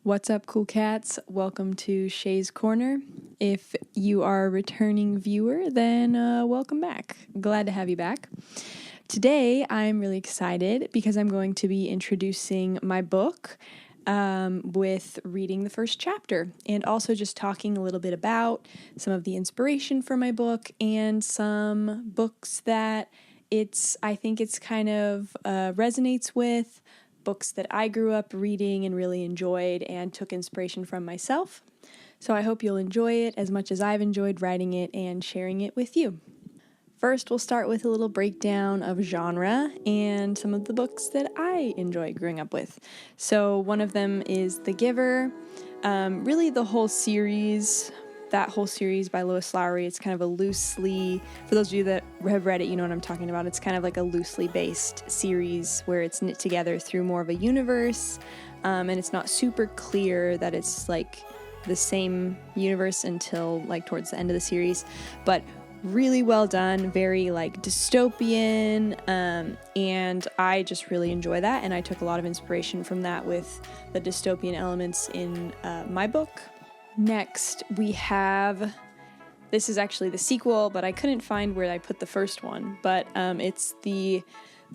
What's up, cool cats? Welcome to Shay's Corner. If you are a returning viewer, then welcome back. Glad to have you back. Today, I'm really excited because I'm going to be introducing my book with reading the first chapter and also just talking a little bit about some of the inspiration for my book and some books that I think it's kind of resonates with, books that I grew up reading and really enjoyed and took inspiration from myself. So I hope you'll enjoy it as much as I've enjoyed writing it and sharing it with you. First, we'll start with a little breakdown of genre and some of the books that I enjoyed growing up with. So one of them is Thegiver. Really the whole series, that whole series by Lois Lowry, it's kind of a loosely, for those of you that have read it, you know what I'm talking about. It's kind of like a loosely based series where it's knit together through more of a universe, and it's not super clear that it's like the same universe until like towards the end of the series, but really well done, very like dystopian, and I just really enjoy that, and I took a lot of inspiration from that with the dystopian elements in my book. Next, we have, this is actually the sequel, but I couldn't find where I put the first one, but it's the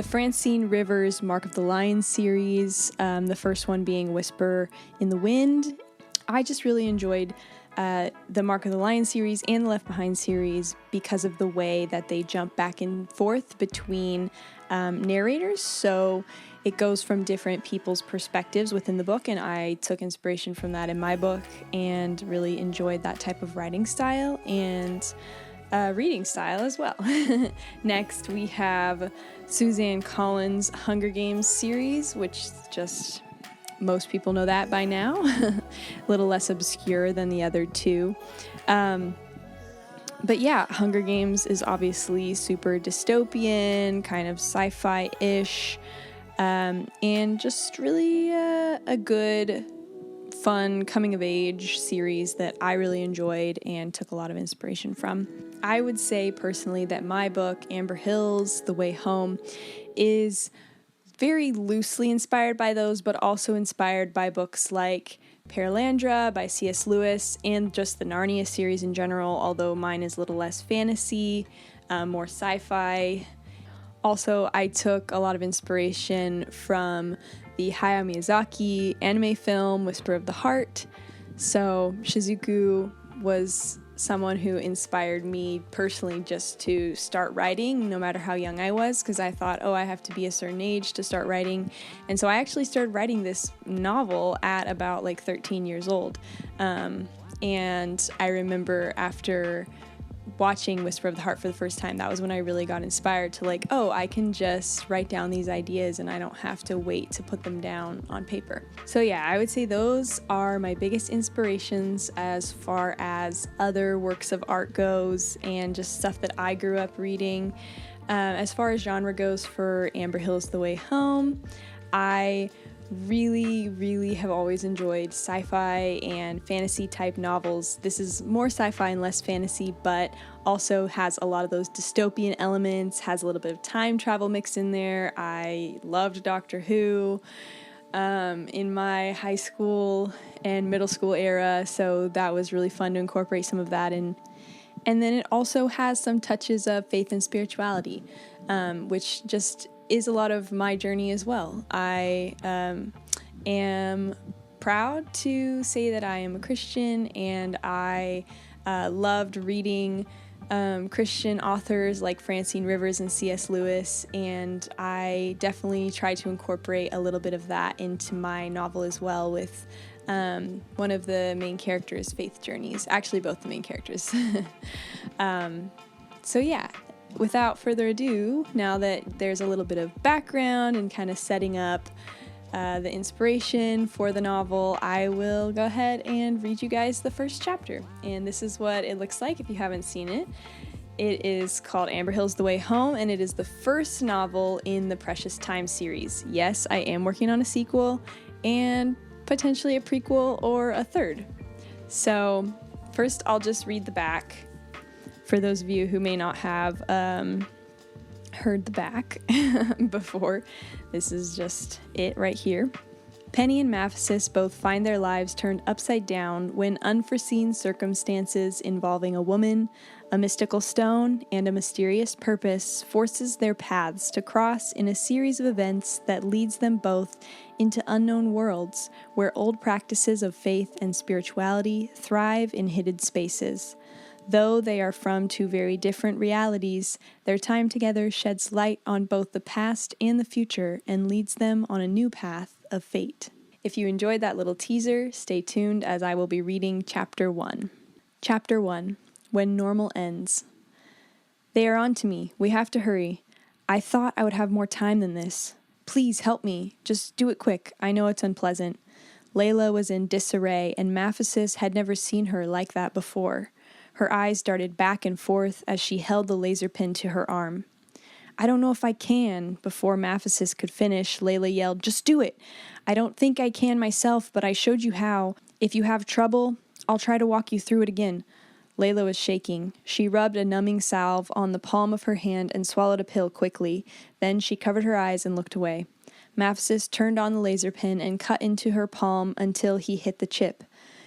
Francine Rivers Mark of the Lion series, the first one being Whisper in the Wind. I just really enjoyed the Mark of the Lion series and the Left Behind series because of the way that they jump back and forth between narrators. So it goes from different people's perspectives within the book, and I took inspiration from that in my book and really enjoyed that type of writing style and reading style as well. Next, we have Suzanne Collins' Hunger Games series, which just most people know that by now. A little less obscure than the other two. But yeah, Hunger Games is obviously super dystopian, kind of sci-fi-ish, and just really a good, fun coming-of-age series that I really enjoyed and took a lot of inspiration from. I would say personally that my book, Amber Hills, The Way Home, is very loosely inspired by those, but also inspired by books like Perelandra by C.S. Lewis and just the Narnia series in general, although mine is a little less fantasy, more sci-fi. Also, I took a lot of inspiration from the Hayao Miyazaki anime film, Whisper of the Heart. So Shizuku was someone who inspired me personally just to start writing, no matter how young I was, because I thought, I have to be a certain age to start writing. And so I actually started writing this novel at about like 13 years old. And I remember after watching Whisper of the Heart for the first time, that was when I really got inspired to like, I can just write down these ideas and I don't have to wait to put them down on paper. So yeah, I would say those are my biggest inspirations as far as other works of art goes and just stuff that I grew up reading. As far as genre goes for Amber Hills, The Way Home, I really have always enjoyed sci-fi and fantasy type novels. This is more sci-fi and less fantasy, but also has a lot of those dystopian elements, has a little bit of time travel mixed in there. I loved Doctor Who in my high school and middle school era, so that was really fun to incorporate some of that in. And then it also has some touches of faith and spirituality, which just is a lot of my journey as well. I am proud to say that I am a Christian, and I loved reading Christian authors like Francine Rivers and C.S. Lewis, and I definitely try to incorporate a little bit of that into my novel as well with one of the main characters' faith journeys. Actually, both the main characters. So yeah. Without further ado, now that there's a little bit of background and kind of setting up the inspiration for the novel, I will go ahead and read you guys the first chapter. And this is what it looks like if you haven't seen it. It is called Amber Hills, The Way Home, and it is the first novel in the Precious Time series. Yes, I am working on a sequel and potentially a prequel or a third. So first I'll just read the back. For those of you who may not have heard the back before, this is just it right here. Penny and Maphesis both find their lives turned upside down when unforeseen circumstances involving a woman, a mystical stone, and a mysterious purpose forces their paths to cross in a series of events that leads them both into unknown worlds where old practices of faith and spirituality thrive in hidden spaces. Though they are from two very different realities, their time together sheds light on both the past and the future and leads them on a new path of fate. If you enjoyed that little teaser, stay tuned as I will be reading Chapter 1. Chapter 1. When Normal Ends. They are on to me. We have to hurry. I thought I would have more time than this. Please help me. Just do it quick. I know it's unpleasant. Layla was in disarray, and Maphesis had never seen her like that before. Her eyes darted back and forth as she held the laser pin to her arm. I don't know if I can. Before Maphesis could finish, Layla yelled, Just do it! I don't think I can myself, but I showed you how. If you have trouble, I'll try to walk you through it again. Layla was shaking. She rubbed a numbing salve on the palm of her hand and swallowed a pill quickly. Then she covered her eyes and looked away. Maphesis turned on the laser pin and cut into her palm until he hit the chip.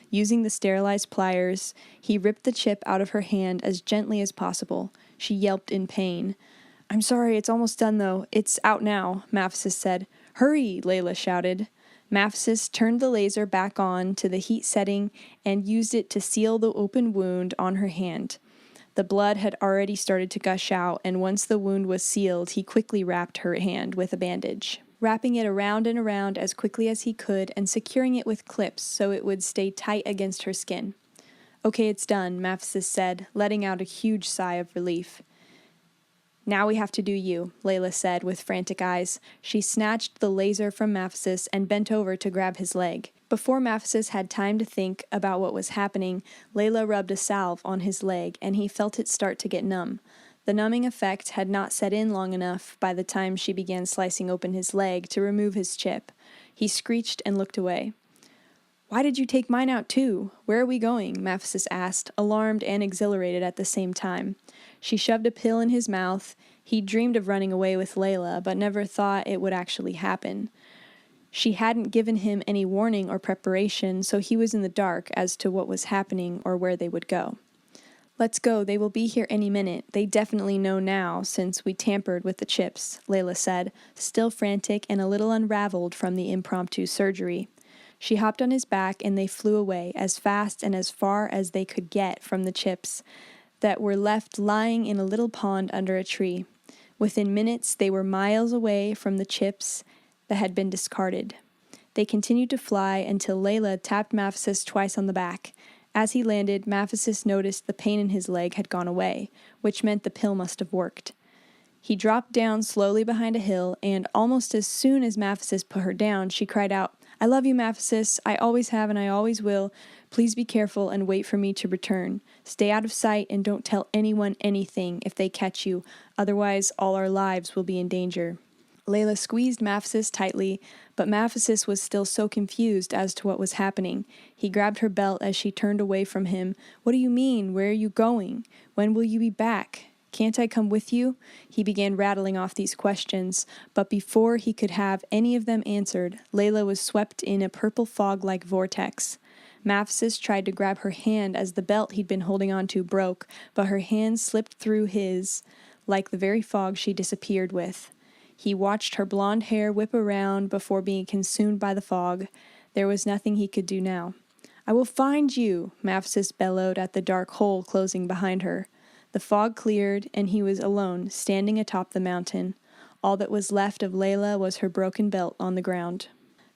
Using the sterilized pliers, he ripped the chip out of her hand as gently as possible. She yelped in pain. I'm sorry, it's almost done though. It's out now, Maphesis said. Hurry, Layla shouted. Maphesis turned the laser back on to the heat setting and used it to seal the open wound on her hand. The blood had already started to gush out, and once the wound was sealed, he quickly wrapped her hand with a bandage, wrapping it around and around as quickly as he could and securing it with clips so it would stay tight against her skin. Okay, it's done, Maphesis said, letting out a huge sigh of relief. Now we have to do you, Layla said with frantic eyes. She snatched the laser from Maphesis and bent over to grab his leg. Before Maphesis had time to think about what was happening, Layla rubbed a salve on his leg and he felt it start to get numb. The numbing effect had not set in long enough by the time she began slicing open his leg to remove his chip. He screeched and looked away. Why did you take mine out too? Where are we going? Maphesis asked, alarmed and exhilarated at the same time. She shoved a pill in his mouth. He dreamed of running away with Layla, but never thought it would actually happen. She hadn't given him any warning or preparation, so he was in the dark as to what was happening or where they would go. Let's go, they will be here any minute. They definitely know now, since we tampered with the chips, Layla said, still frantic and a little unraveled from the impromptu surgery. She hopped on his back and they flew away as fast and as far as they could get from the chips that were left lying in a little pond under a tree. Within minutes, they were miles away from the chips that had been discarded. They continued to fly until Layla tapped Maphesis twice on the back. As he landed, Maphesis noticed the pain in his leg had gone away, which meant the pill must have worked. He dropped down slowly behind a hill, and almost as soon as Maphesis put her down, she cried out, I love you, Maphesis. I always have and I always will. Please be careful and wait for me to return. Stay out of sight and don't tell anyone anything if they catch you. Otherwise, all our lives will be in danger. Layla squeezed Maphesis tightly, but Maphesis was still so confused as to what was happening. He grabbed her belt as she turned away from him. What do you mean? Where are you going? When will you be back? Can't I come with you? He began rattling off these questions, but before he could have any of them answered, Layla was swept in a purple fog-like vortex. Maphesis tried to grab her hand as the belt he'd been holding on to broke, but her hand slipped through his, like the very fog she disappeared with. He watched her blonde hair whip around before being consumed by the fog. There was nothing he could do now. I will find you, Maphesis bellowed at the dark hole closing behind her. The fog cleared, and he was alone, standing atop the mountain. All that was left of Layla was her broken belt on the ground.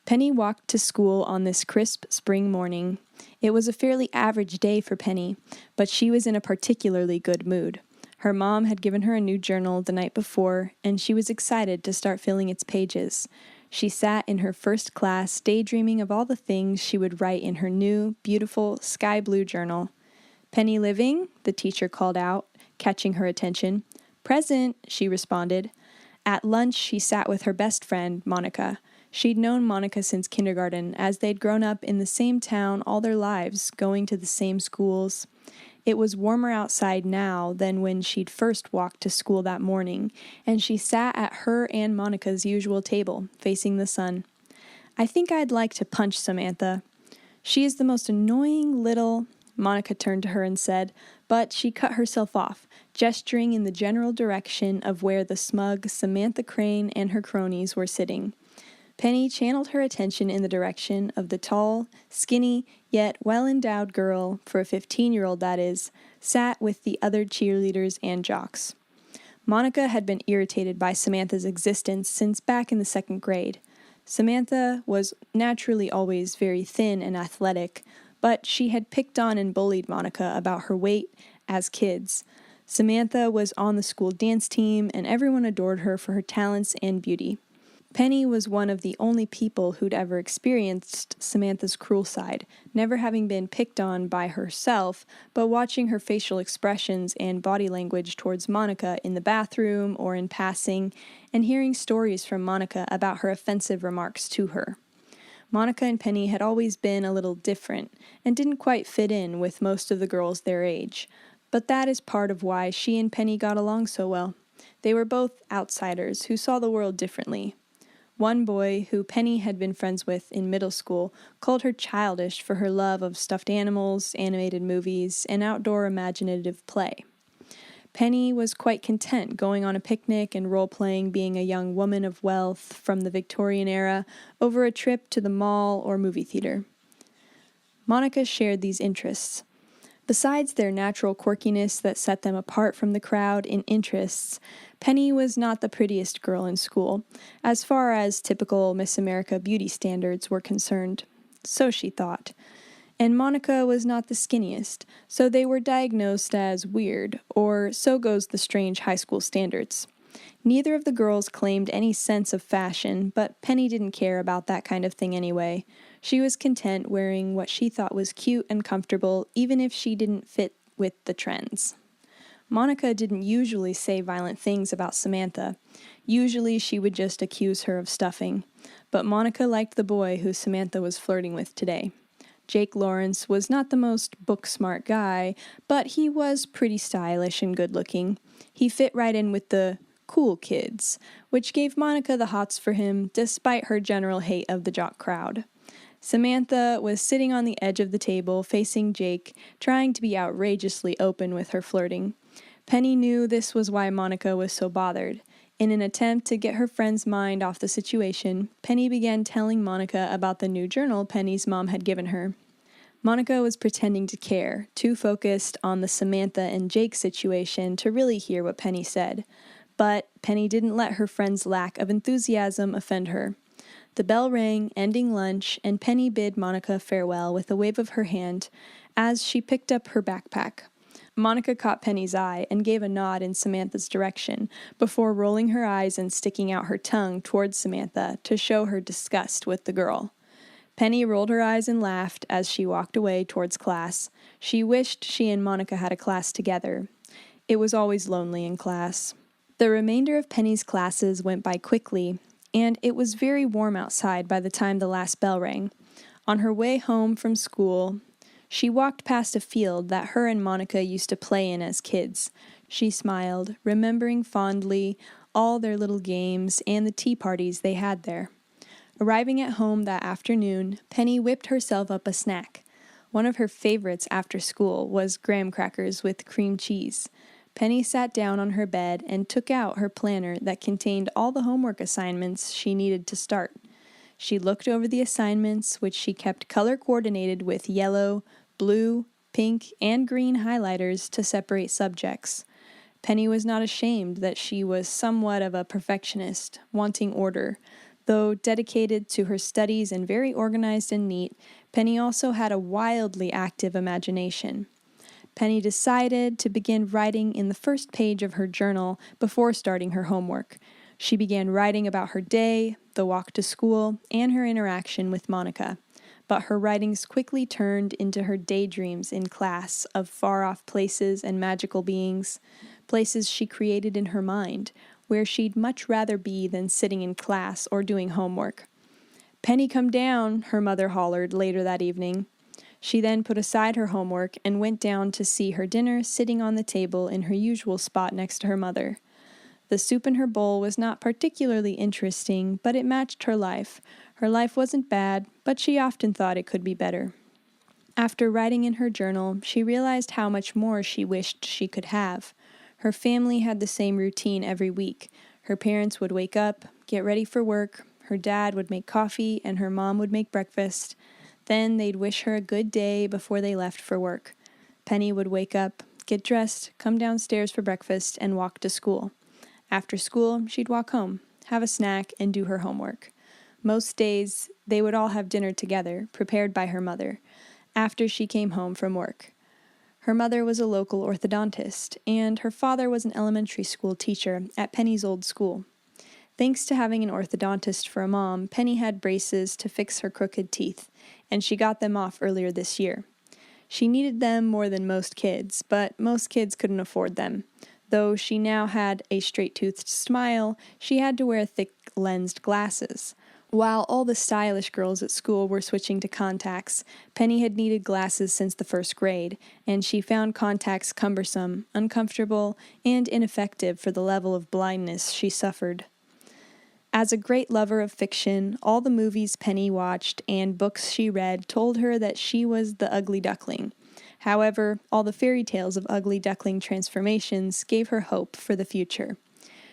Penny walked to school on this crisp spring morning. It was a fairly average day for Penny, but she was in a particularly good mood. Her mom had given her a new journal the night before, and she was excited to start filling its pages. She sat in her first class, daydreaming of all the things she would write in her new, beautiful, sky blue journal. Penny living? The teacher called out, catching her attention. Present, she responded. At lunch, she sat with her best friend, Monica. She'd known Monica since kindergarten, as they'd grown up in the same town all their lives, going to the same schools. It was warmer outside now than when she'd first walked to school that morning, and she sat at her and Monica's usual table, facing the sun. I think I'd like to punch Samantha. She is the most annoying little... Monica turned to her and said, but she cut herself off, gesturing in the general direction of where the smug Samantha Crane and her cronies were sitting. Penny channeled her attention in the direction of the tall, skinny, yet well-endowed girl, for a 15-year-old that is, sat with the other cheerleaders and jocks. Monica had been irritated by Samantha's existence since back in the 2nd grade. Samantha was naturally always very thin and athletic, but she had picked on and bullied Monica about her weight as kids. Samantha was on the school dance team, and everyone adored her for her talents and beauty. Penny was one of the only people who'd ever experienced Samantha's cruel side, never having been picked on by herself, but watching her facial expressions and body language towards Monica in the bathroom or in passing, and hearing stories from Monica about her offensive remarks to her. Monica and Penny had always been a little different, and didn't quite fit in with most of the girls their age, but that is part of why she and Penny got along so well. They were both outsiders who saw the world differently. One boy, who Penny had been friends with in middle school, called her childish for her love of stuffed animals, animated movies, and outdoor imaginative play. Penny was quite content going on a picnic and role-playing being a young woman of wealth from the Victorian era over a trip to the mall or movie theater. Monica shared these interests. Besides their natural quirkiness that set them apart from the crowd in interests, Penny was not the prettiest girl in school, as far as typical Miss America beauty standards were concerned. So she thought. And Monica was not the skinniest, so they were diagnosed as weird, or so goes the strange high school standards. Neither of the girls claimed any sense of fashion, but Penny didn't care about that kind of thing anyway. She was content wearing what she thought was cute and comfortable, even if she didn't fit with the trends. Monica didn't usually say violent things about Samantha. Usually she would just accuse her of stuffing. But Monica liked the boy who Samantha was flirting with today. Jake Lawrence was not the most book-smart guy, but he was pretty stylish and good-looking. He fit right in with the cool kids, which gave Monica the hots for him, despite her general hate of the jock crowd. Samantha was sitting on the edge of the table, facing Jake, trying to be outrageously open with her flirting. Penny knew this was why Monica was so bothered. In an attempt to get her friend's mind off the situation, Penny began telling Monica about the new journal Penny's mom had given her. Monica was pretending to care, too focused on the Samantha and Jake situation to really hear what Penny said. But Penny didn't let her friend's lack of enthusiasm offend her. The bell rang, ending lunch, and Penny bid Monica farewell with a wave of her hand as she picked up her backpack. Monica caught Penny's eye and gave a nod in Samantha's direction before rolling her eyes and sticking out her tongue towards Samantha to show her disgust with the girl. Penny rolled her eyes and laughed as she walked away towards class. She wished she and Monica had a class together. It was always lonely in class. The remainder of Penny's classes went by quickly, and it was very warm outside by the time the last bell rang. On her way home from school, she walked past a field that her and Monica used to play in as kids. She smiled, remembering fondly all their little games and the tea parties they had there. Arriving at home that afternoon, Penny whipped herself up a snack. One of her favorites after school was graham crackers with cream cheese. Penny sat down on her bed and took out her planner that contained all the homework assignments she needed to start. She looked over the assignments, which she kept color-coordinated with yellow, blue, pink, and green highlighters to separate subjects. Penny was not ashamed that she was somewhat of a perfectionist, wanting order. Though dedicated to her studies and very organized and neat, Penny also had a wildly active imagination. Penny decided to begin writing in the first page of her journal before starting her homework. She began writing about her day, the walk to school, and her interaction with Monica. But her writings quickly turned into her daydreams in class of far-off places and magical beings, places she created in her mind, where she'd much rather be than sitting in class or doing homework. "Penny, come down," her mother hollered later that evening. She then put aside her homework and went down to see her dinner sitting on the table in her usual spot next to her mother. The soup in her bowl was not particularly interesting, but it matched her life. Her life wasn't bad, but she often thought it could be better. After writing in her journal, she realized how much more she wished she could have. Her family had the same routine every week. Her parents would wake up, get ready for work, her dad would make coffee, and her mom would make breakfast. Then they'd wish her a good day before they left for work. Penny would wake up, get dressed, come downstairs for breakfast, and walk to school. After school, she'd walk home, have a snack, and do her homework. Most days, they would all have dinner together, prepared by her mother, after she came home from work. Her mother was a local orthodontist, and her father was an elementary school teacher at Penny's old school. Thanks to having an orthodontist for a mom, Penny had braces to fix her crooked teeth, and she got them off earlier this year. She needed them more than most kids, but most kids couldn't afford them. Though she now had a straight-toothed smile, she had to wear thick-lensed glasses. While all the stylish girls at school were switching to contacts, Penny had needed glasses since the first grade, and she found contacts cumbersome, uncomfortable, and ineffective for the level of blindness she suffered. As a great lover of fiction, all the movies Penny watched and books she read told her that she was the ugly duckling. However, all the fairy tales of ugly duckling transformations gave her hope for the future.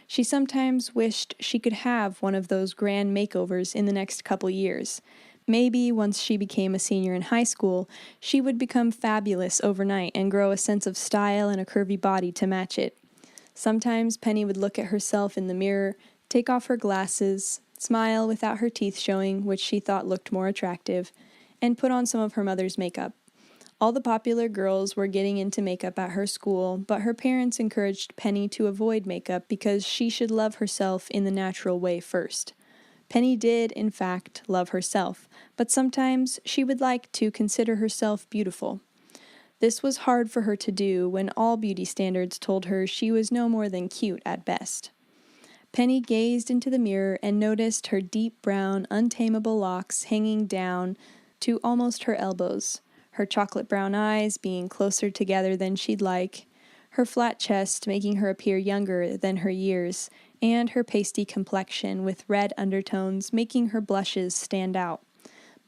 She sometimes wished she could have one of those grand makeovers in the next couple years. Maybe once she became a senior in high school, she would become fabulous overnight and grow a sense of style and a curvy body to match it. Sometimes Penny would look at herself in the mirror, take off her glasses, smile without her teeth showing, which she thought looked more attractive, and put on some of her mother's makeup. All the popular girls were getting into makeup at her school, but her parents encouraged Penny to avoid makeup because she should love herself in the natural way first. Penny did, in fact, love herself, but sometimes she would like to consider herself beautiful. This was hard for her to do when all beauty standards told her she was no more than cute at best. Penny gazed into the mirror and noticed her deep brown, untamable locks hanging down to almost her elbows, her chocolate brown eyes being closer together than she'd like, her flat chest making her appear younger than her years, and her pasty complexion with red undertones making her blushes stand out.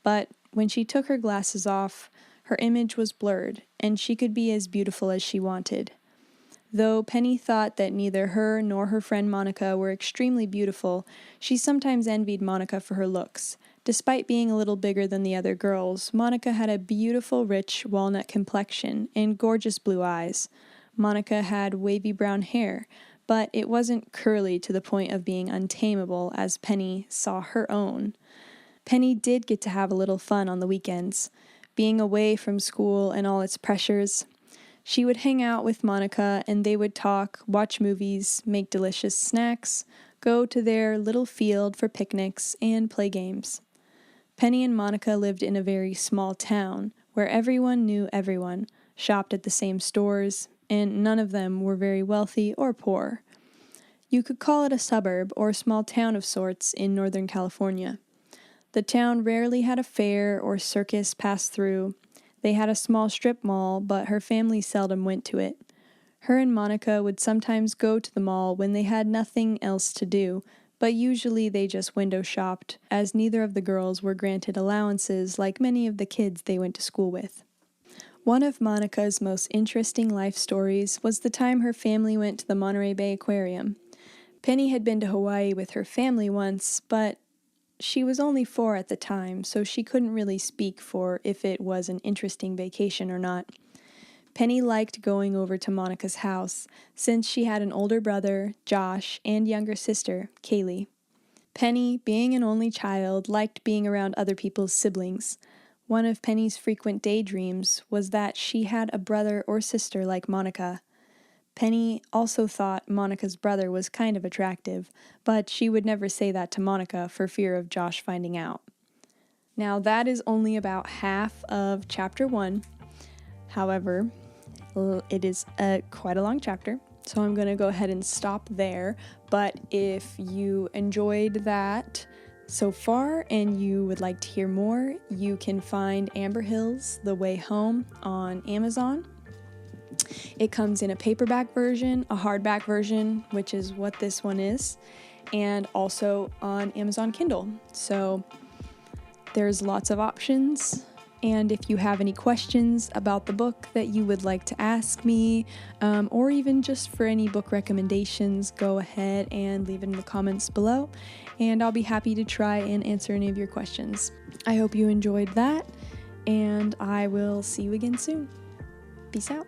But when she took her glasses off, her image was blurred, and she could be as beautiful as she wanted. Though Penny thought that neither her nor her friend Monica were extremely beautiful, she sometimes envied Monica for her looks. Despite being a little bigger than the other girls, Monica had a beautiful, rich walnut complexion and gorgeous blue eyes. Monica had wavy brown hair, but it wasn't curly to the point of being untamable as Penny saw her own. Penny did get to have a little fun on the weekends, being away from school and all its pressures. She would hang out with Monica and they would talk, watch movies, make delicious snacks, go to their little field for picnics, and play games. Penny and Monica lived in a very small town where everyone knew everyone, shopped at the same stores, and none of them were very wealthy or poor. You could call it a suburb or a small town of sorts in Northern California. The town rarely had a fair or circus pass through. They had a small strip mall, but her family seldom went to it. Her and Monica would sometimes go to the mall when they had nothing else to do, but usually they just window shopped, as neither of the girls were granted allowances like many of the kids they went to school with. One of Monica's most interesting life stories was the time her family went to the Monterey Bay Aquarium. Penny had been to Hawaii with her family once, but she was only 4 at the time, so she couldn't really speak for if it was an interesting vacation or not. Penny liked going over to Monica's house, since she had an older brother, Josh, and younger sister, Kaylee. Penny, being an only child, liked being around other people's siblings. One of Penny's frequent daydreams was that she had a brother or sister like Monica. Penny also thought Monica's brother was kind of attractive, but she would never say that to Monica for fear of Josh finding out. Now, that is only about half of Chapter 1. However, it is quite a long chapter, so I'm going to go ahead and stop there. But if you enjoyed that so far and you would like to hear more, you can find Amber Hill's The Way Home on Amazon. It comes in a paperback version, a hardback version, which is what this one is, and also on Amazon Kindle. So There's lots of options. And if you have any questions about the book that you would like to ask me, or even just for any book recommendations, go ahead and leave it in the comments below, and I'll be happy to try and answer any of your questions. I hope you enjoyed that, and I will see you again soon. Peace out.